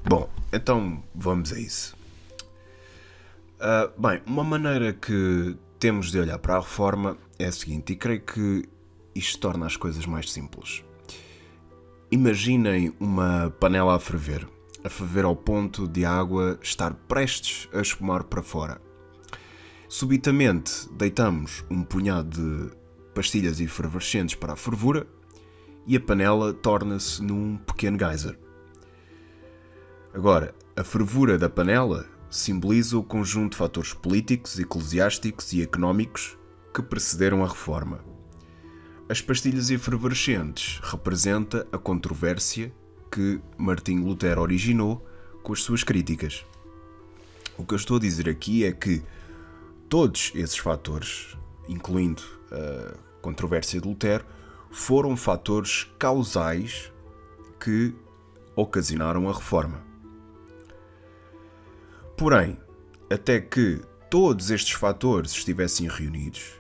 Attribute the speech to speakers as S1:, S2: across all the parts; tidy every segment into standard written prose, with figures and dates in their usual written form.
S1: Bom, então vamos a isso. Bem, uma maneira que temos de olhar para a reforma é a seguinte, e creio que isto torna as coisas mais simples. Imaginem uma panela a ferver ao ponto de a água estar prestes a espumar para fora. Subitamente deitamos um punhado de pastilhas efervescentes para a fervura e a panela torna-se num pequeno geyser. Agora, a fervura da panela simboliza o conjunto de fatores políticos, eclesiásticos e económicos que precederam a reforma. As pastilhas efervescentes representam a controvérsia que Martinho Lutero originou com as suas críticas. O que eu estou a dizer aqui é que todos esses fatores, incluindo a controvérsia de Lutero, foram fatores causais que ocasionaram a reforma. Porém, até que todos estes fatores estivessem reunidos,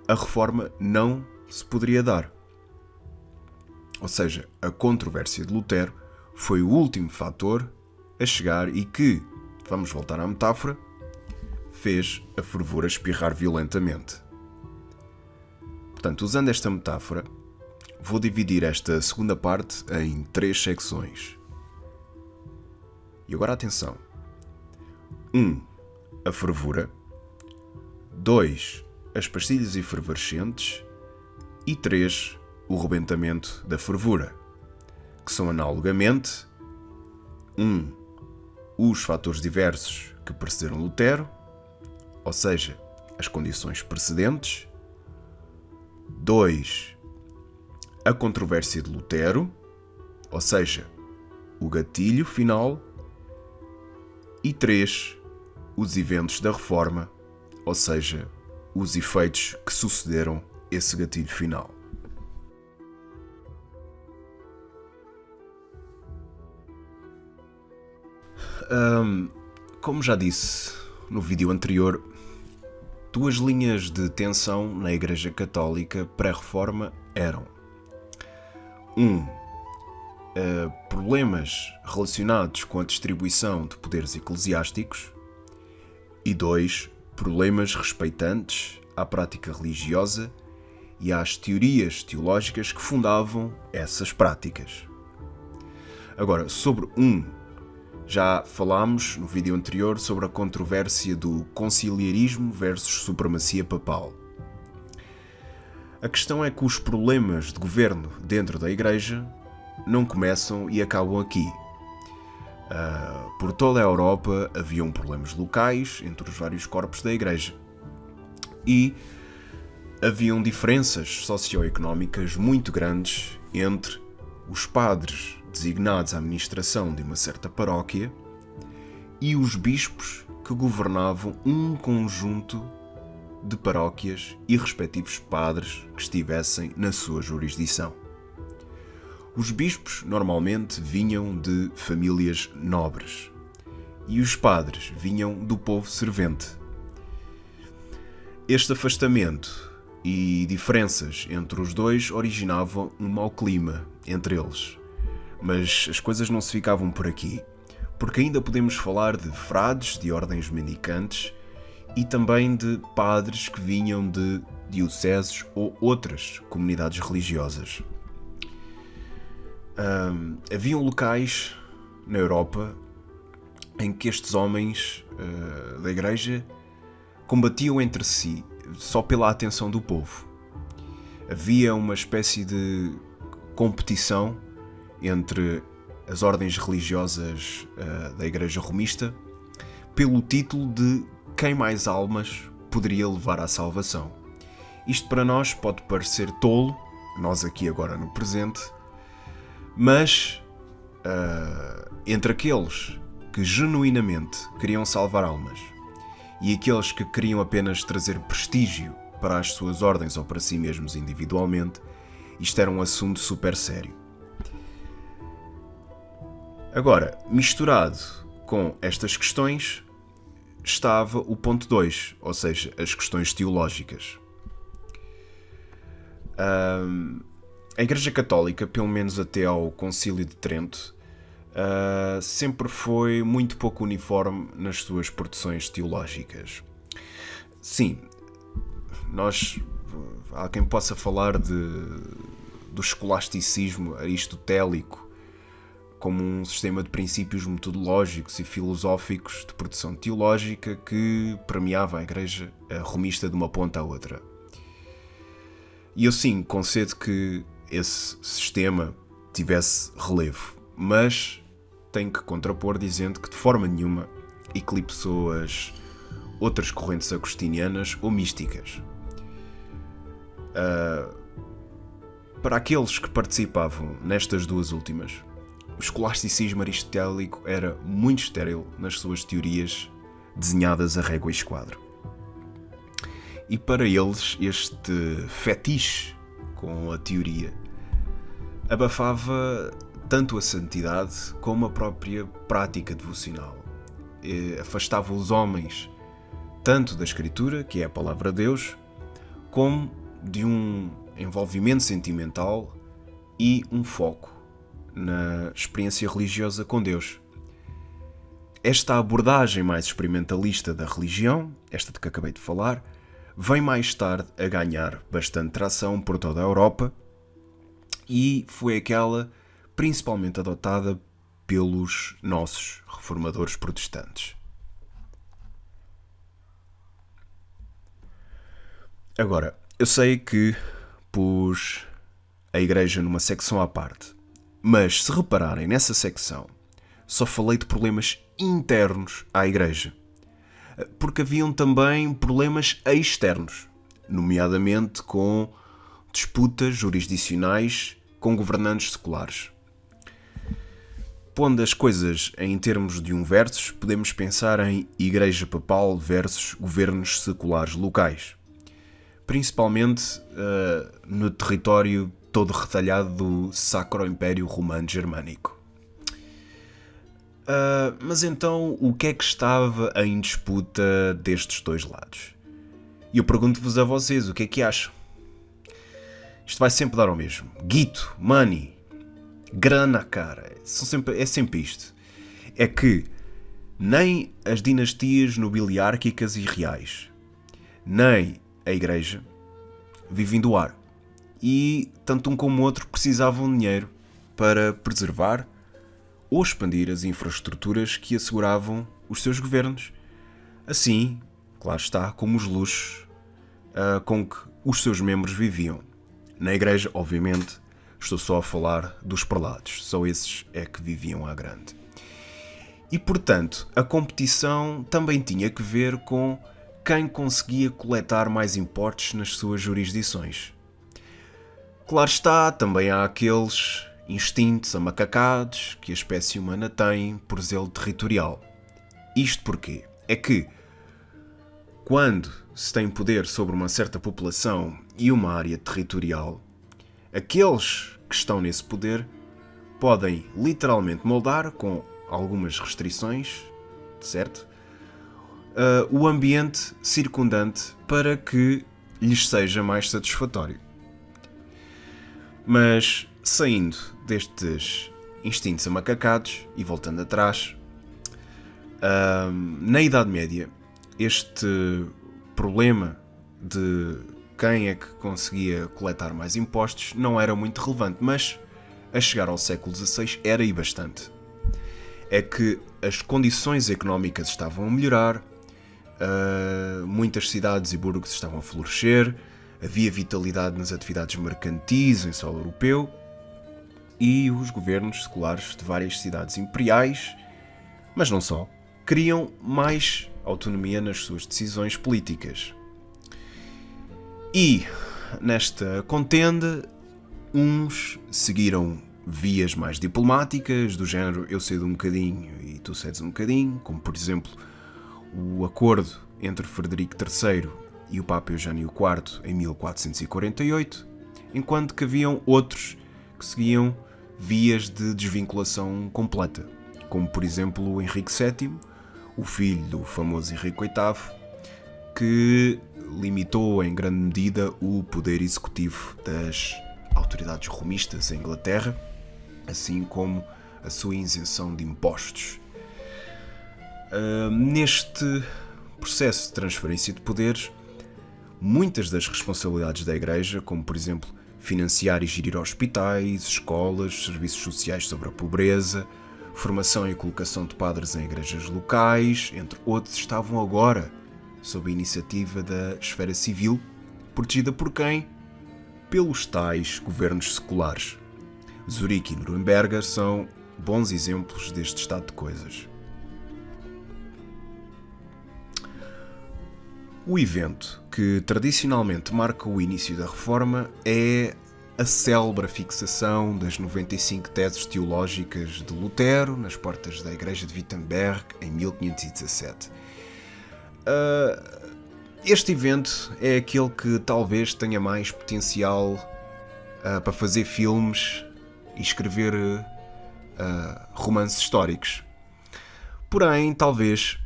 S1: a reforma não se poderia dar. Ou seja, a controvérsia de Lutero foi o último fator a chegar e que, vamos voltar à metáfora, fez a fervura espirrar violentamente. Portanto, usando esta metáfora, vou dividir esta segunda parte em 3 secções. E agora atenção. 1. A fervura. 2. As pastilhas efervescentes. E 3. O rebentamento da fervura, que são analogamente 1. Os fatores diversos que precederam Lutero, ou seja, as condições precedentes. 2. A controvérsia de Lutero, ou seja, o gatilho final. E 3. Os eventos da reforma, ou seja, os efeitos que sucederam esse gatilho final. Como já disse no vídeo anterior, 2 linhas de tensão na Igreja Católica pré-reforma eram 1. Problemas relacionados com a distribuição de poderes eclesiásticos e 2. Problemas respeitantes à prática religiosa e às teorias teológicas que fundavam essas práticas. Agora, sobre já falámos no vídeo anterior sobre a controvérsia do conciliarismo versus supremacia papal. A questão é que os problemas de governo dentro da Igreja não começam e acabam aqui. Por toda a Europa haviam problemas locais entre os vários corpos da Igreja e haviam diferenças socioeconómicas muito grandes entre os padres designados à administração de uma certa paróquia e os bispos que governavam um conjunto de paróquias e respectivos padres que estivessem na sua jurisdição. Os bispos normalmente vinham de famílias nobres e os padres vinham do povo servente. Este afastamento e diferenças entre os dois originavam um mau clima entre eles. Mas as coisas não se ficavam por aqui, porque ainda podemos falar de frades de ordens mendicantes e também de padres que vinham de dioceses ou outras comunidades religiosas. Haviam locais na Europa em que estes homens da Igreja combatiam entre si só pela atenção do povo. Havia uma espécie de competição entre as ordens religiosas da Igreja Romista pelo título de quem mais almas poderia levar à salvação. Isto para nós pode parecer tolo, nós aqui agora no presente, mas entre aqueles que genuinamente queriam salvar almas e aqueles que queriam apenas trazer prestígio para as suas ordens ou para si mesmos individualmente, isto era um assunto super sério. Agora, misturado com estas questões, estava o ponto 2, ou seja, as questões teológicas. A Igreja Católica, pelo menos até ao Concílio de Trento, sempre foi muito pouco uniforme nas suas produções teológicas. Sim, há quem possa falar do escolasticismo aristotélico como um sistema de princípios metodológicos e filosóficos de produção teológica que permeava a Igreja romista de uma ponta à outra. E eu sim concedo que esse sistema tivesse relevo, mas tenho que contrapor dizendo que de forma nenhuma eclipsou as outras correntes agostinianas ou místicas. Para aqueles que participavam nestas duas últimas, o escolasticismo aristotélico era muito estéril nas suas teorias desenhadas a régua e esquadro. E para eles, este fetiche com a teoria abafava tanto a santidade como a própria prática devocional. Afastava os homens tanto da Escritura, que é a palavra de Deus, como de um envolvimento sentimental e um foco na experiência religiosa com Deus. Esta abordagem mais experimentalista da religião, esta de que acabei de falar, vem mais tarde a ganhar bastante tração por toda a Europa e foi aquela principalmente adotada pelos nossos reformadores protestantes. Agora, eu sei que pus a Igreja numa secção à parte, mas se repararem nessa secção, só falei de problemas internos à Igreja, porque haviam também problemas externos, nomeadamente com disputas jurisdicionais com governantes seculares. Pondo as coisas em termos de um versus, podemos pensar em Igreja Papal versus governos seculares locais, principalmente no território todo retalhado do Sacro Império Romano Germânico. Mas então, o que é que estava em disputa destes dois lados? E eu pergunto-vos a vocês, o que é que acham? Isto vai sempre dar ao mesmo. Guito, money, grana, cara. É sempre isto. É que nem as dinastias nobiliárquicas e reais, nem a Igreja vivem do ar. E tanto um como o outro precisavam de dinheiro para preservar ou expandir as infraestruturas que asseguravam os seus governos, assim, claro está, como os luxos com que os seus membros viviam. Na Igreja, obviamente, estou só a falar dos prelados, só esses é que viviam à grande. E, portanto, a competição também tinha que ver com quem conseguia coletar mais impostos nas suas jurisdições. Claro está, também há aqueles instintos amacacados que a espécie humana tem por zelo territorial. Isto porquê? É que, quando se tem poder sobre uma certa população e uma área territorial, aqueles que estão nesse poder podem literalmente moldar, com algumas restrições, certo? O ambiente circundante para que lhes seja mais satisfatório. Mas, saindo destes instintos amacacados e voltando atrás, na Idade Média, este problema de quem é que conseguia coletar mais impostos não era muito relevante, mas a chegar ao século XVI era e bastante. É que as condições económicas estavam a melhorar, muitas cidades e burgos estavam a florescer, havia vitalidade nas atividades mercantis em solo europeu e os governos seculares de várias cidades imperiais, mas não só, queriam mais autonomia nas suas decisões políticas. E, nesta contenda, uns seguiram vias mais diplomáticas, do género eu cedo um bocadinho e tu cedes um bocadinho, como por exemplo o acordo entre Frederico III e o Papa Eugênio IV em 1448, enquanto que haviam outros que seguiam vias de desvinculação completa, como por exemplo o Henrique VII, o filho do famoso Henrique VIII, que limitou em grande medida o poder executivo das autoridades romistas em Inglaterra, assim como a sua isenção de impostos. Neste processo de transferência de poderes, muitas das responsabilidades da Igreja, como por exemplo financiar e gerir hospitais, escolas, serviços sociais sobre a pobreza, formação e colocação de padres em igrejas locais, entre outros, estavam agora sob a iniciativa da esfera civil, protegida por quem? Pelos tais governos seculares. Zurique e Nuremberg são bons exemplos deste estado de coisas. O evento que tradicionalmente marca o início da Reforma é a célebre fixação das 95 teses teológicas de Lutero nas portas da Igreja de Wittenberg em 1517. Este evento é aquele que talvez tenha mais potencial para fazer filmes e escrever romances históricos. Porém, talvez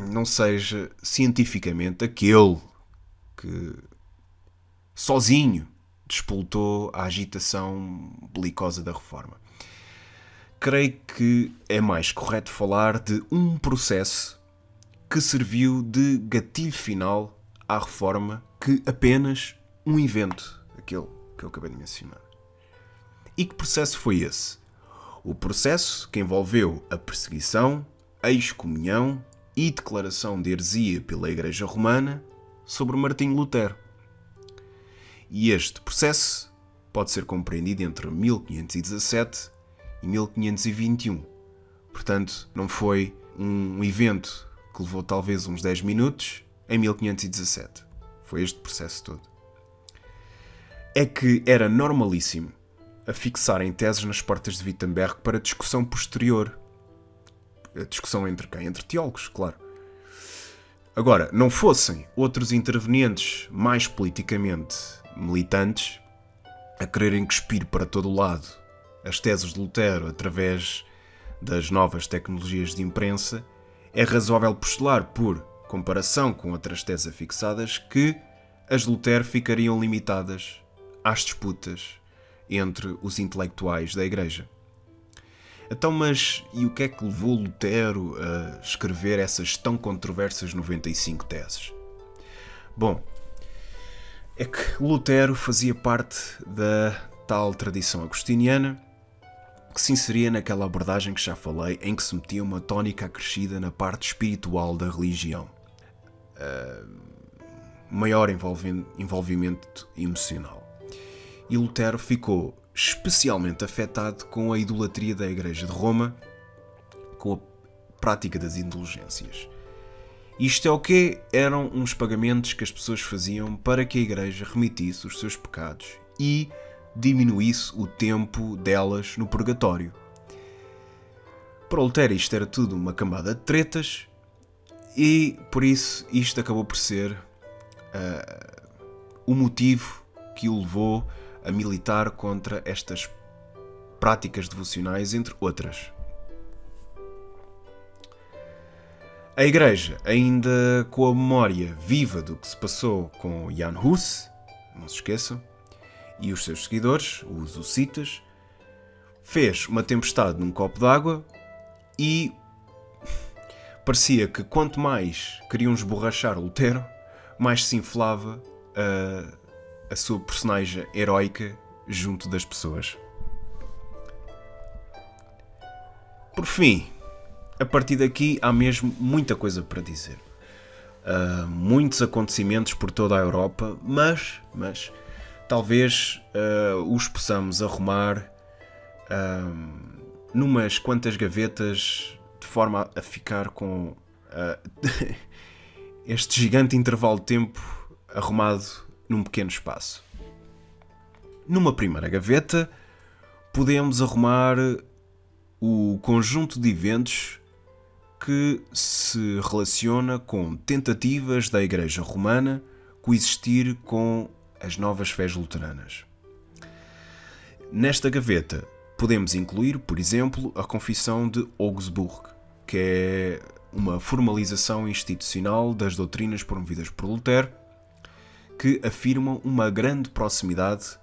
S1: não seja cientificamente aquele que sozinho despoltou a agitação belicosa da Reforma. Creio que é mais correto falar de um processo que serviu de gatilho final à Reforma que apenas um evento, aquele que eu acabei de mencionar. E que processo foi esse? O processo que envolveu a perseguição, a excomunhão e declaração de heresia pela Igreja Romana sobre Martinho Lutero. E este processo pode ser compreendido entre 1517 e 1521. Portanto, não foi um evento que levou talvez uns 10 minutos em 1517. Foi este processo todo. É que era normalíssimo afixarem teses nas portas de Wittenberg para discussão posterior. A discussão entre quem? Entre teólogos, claro. Agora, não fossem outros intervenientes mais politicamente militantes a quererem cuspir para todo o lado as teses de Lutero através das novas tecnologias de imprensa, é razoável postular, por comparação com outras teses afixadas, que as de Lutero ficariam limitadas às disputas entre os intelectuais da Igreja. Então, mas e o que é que levou Lutero a escrever essas tão controversas 95 teses? Bom, é que Lutero fazia parte da tal tradição agostiniana que se inseria naquela abordagem que já falei, em que se metia uma tónica acrescida na parte espiritual da religião. Maior envolvimento emocional. E Lutero ficou especialmente afetado com a idolatria da Igreja de Roma, com a prática das indulgências. Isto é o quê? Eram uns pagamentos que as pessoas faziam para que a Igreja remitisse os seus pecados e diminuísse o tempo delas no purgatório. Para Lutero isto era tudo uma cambada de tretas e por isso isto acabou por ser o motivo que o levou a militar contra estas práticas devocionais, entre outras. A Igreja, ainda com a memória viva do que se passou com Jan Hus, não se esqueçam, e os seus seguidores, os hussitas, fez uma tempestade num copo d'água e parecia que quanto mais queriam esborrachar Lutero, mais se inflava a sua personagem heroica junto das pessoas. Por fim, a partir daqui há mesmo muita coisa para dizer. Muitos acontecimentos por toda a Europa, mas talvez os possamos arrumar numas quantas gavetas de forma a ficar com este gigante intervalo de tempo arrumado num pequeno espaço. Numa primeira gaveta podemos arrumar o conjunto de eventos que se relaciona com tentativas da Igreja Romana coexistir com as novas fés luteranas. Nesta gaveta podemos incluir, por exemplo, a Confissão de Augsburg, que é uma formalização institucional das doutrinas promovidas por Lutero, que afirmam uma grande proximidade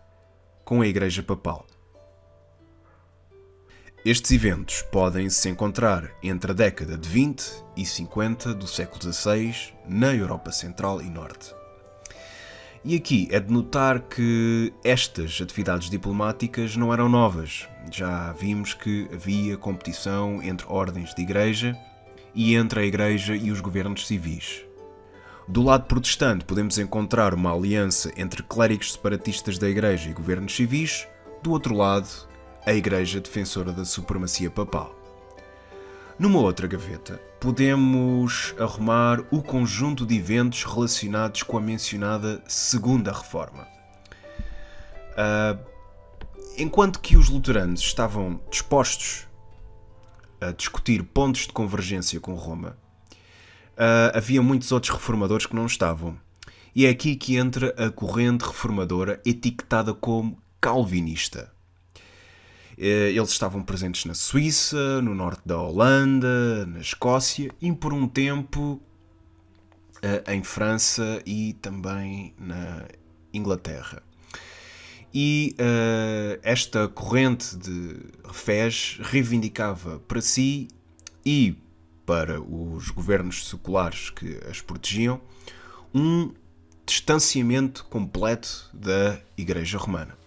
S1: com a Igreja Papal. Estes eventos podem se encontrar entre a década de 20 e 50 do século XVI na Europa Central e Norte. E aqui é de notar que estas atividades diplomáticas não eram novas. Já vimos que havia competição entre ordens de igreja e entre a igreja e os governos civis. Do lado protestante podemos encontrar uma aliança entre clérigos separatistas da igreja e governos civis, do outro lado, a igreja defensora da supremacia papal. Numa outra gaveta, podemos arrumar o conjunto de eventos relacionados com a mencionada Segunda Reforma. Enquanto que os luteranos estavam dispostos a discutir pontos de convergência com Roma, havia muitos outros reformadores que não estavam. E é aqui que entra a corrente reformadora etiquetada como calvinista. Eles estavam presentes na Suíça, no norte da Holanda, na Escócia e por um tempo em França e também na Inglaterra. E esta corrente de refés reivindicava para si e para os governos seculares que as protegiam um distanciamento completo da Igreja Romana.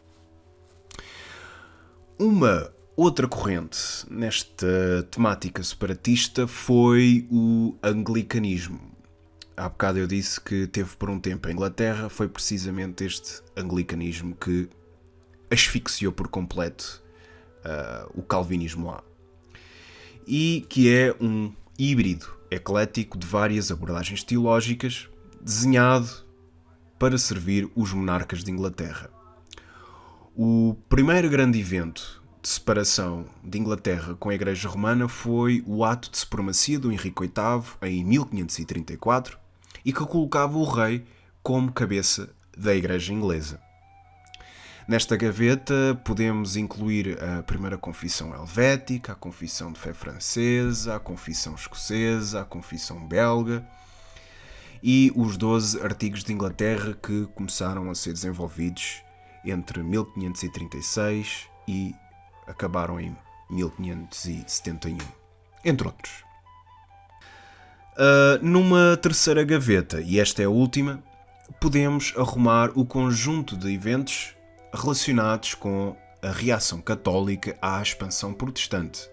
S1: Uma outra corrente nesta temática separatista foi o anglicanismo. Há bocado eu disse que teve por um tempo a Inglaterra, foi precisamente este anglicanismo que asfixiou por completo o calvinismo lá. E que é um híbrido eclético de várias abordagens teológicas, desenhado para servir os monarcas de Inglaterra. O primeiro grande evento de separação de Inglaterra com a Igreja Romana foi o ato de supremacia do Henrique VIII em 1534 e que colocava o rei como cabeça da Igreja Inglesa. Nesta gaveta podemos incluir a primeira confissão helvética, a confissão de fé francesa, a confissão escocesa, a confissão belga e os 12 artigos de Inglaterra que começaram a ser desenvolvidos entre 1536 e acabaram em 1571, entre outros. Numa terceira gaveta, e esta é a última, podemos arrumar o conjunto de eventos relacionados com a reação católica à expansão protestante,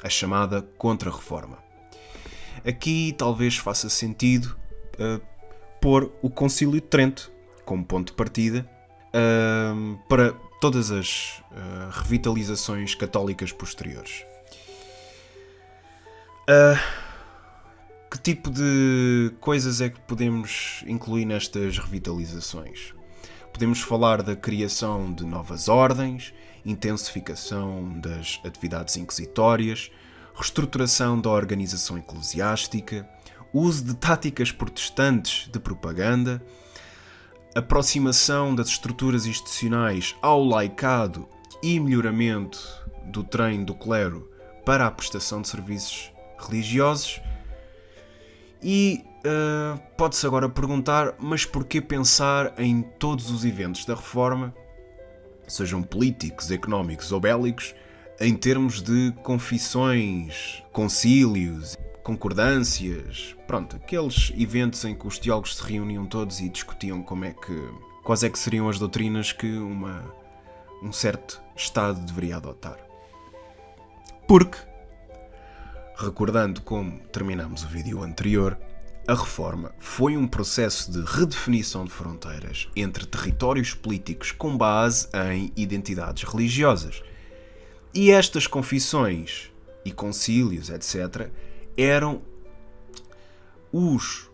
S1: a chamada Contra-Reforma. Aqui talvez faça sentido pôr o Concílio de Trento como ponto de partida para todas as revitalizações católicas posteriores. Que tipo de coisas é que podemos incluir nestas revitalizações? Podemos falar da criação de novas ordens, intensificação das atividades inquisitórias, reestruturação da organização eclesiástica, uso de táticas protestantes de propaganda, aproximação das estruturas institucionais ao laicado e melhoramento do treino do clero para a prestação de serviços religiosos. E pode-se agora perguntar, mas porquê pensar em todos os eventos da Reforma, sejam políticos, económicos ou bélicos, em termos de confissões, concílios, concordâncias, pronto, aqueles eventos em que os teólogos se reuniam todos e discutiam quais é que seriam as doutrinas que um certo Estado deveria adotar. Porque, recordando como terminamos o vídeo anterior, a Reforma foi um processo de redefinição de fronteiras entre territórios políticos com base em identidades religiosas. E estas confissões e concílios, etc., eram os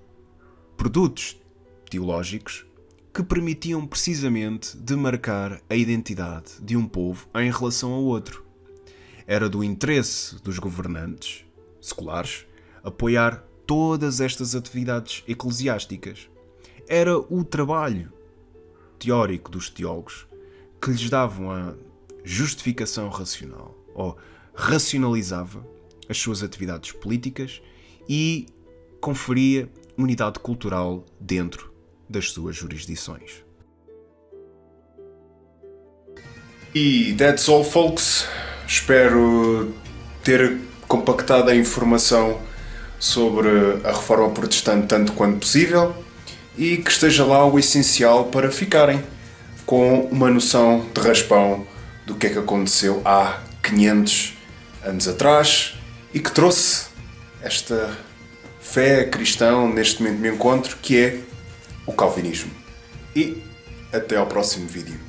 S1: produtos teológicos que permitiam precisamente demarcar a identidade de um povo em relação ao outro. Era do interesse dos governantes seculares apoiar todas estas atividades eclesiásticas. Era o trabalho teórico dos teólogos que lhes davam a justificação racional, ou racionalizava as suas atividades políticas e conferia unidade cultural dentro das suas jurisdições.
S2: E that's all, folks.
S1: Espero ter compactado a informação sobre a Reforma Protestante tanto quanto possível e que esteja lá o essencial para ficarem com uma noção de raspão do que é que aconteceu há 500 anos atrás e que trouxe esta fé cristã neste momento de encontro, que é o calvinismo. E até ao próximo vídeo.